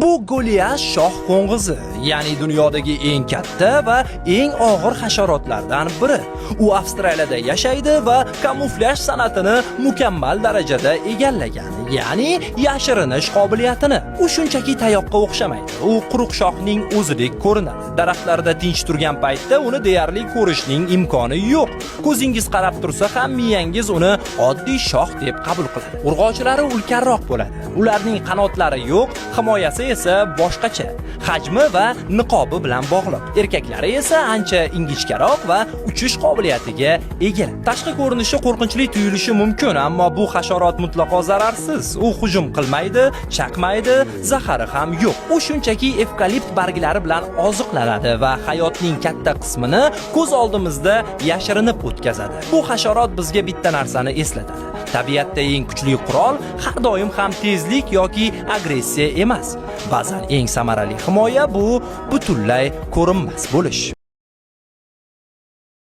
Bu Goliat shoh qo'ng'izi, ya'ni dunyodagi eng katta va eng og'ir hasharotlardan biri. U Avstraliyada yashaydi va kamuflyaj san'atini mukammal darajada egallagan, ya'ni yashirinish qobiliyatini. U shunchaki tayoqqa o'xshamaydi. U quruq shoxning o'zidek ko'rinadi. Daraxtlarda tinch turgan paytda uni deyarli ko'rishning imkoni yo'q. Ko'zingiz qarab tursa ham miyangiz uni oddiy shox deb qabul qiladi. Urg'ochlari ulkanroq bo'ladi. Ularning qanotlari yo'q, himoyasi esa boshqacha. Hajmi va niqobi bilan bog'liq. Erkaklari esa ancha ingichkaroq va uchish qobiliyatiga ega. Tashqi ko'rinishi qo'rqinchli tuyulishi mumkin, ammo bu hasharot mutlaqo zararsiz. U hujum qilmaydi, chaqmaydi, zahari ham yo'q. U shunchaki evkalipt barglari bilan oziqlanadi va hayotning katta qismini ko'z oldimizda yashirinib o'tkazadi. Bu hasharot bizga bitta narsani eslatadi. Tabiatda eng kuchli qurol har doim ham tezlik yoki agressiya emas. Ba'zan eng samarali himoya bu butunlay ko'rinmas bo'lish.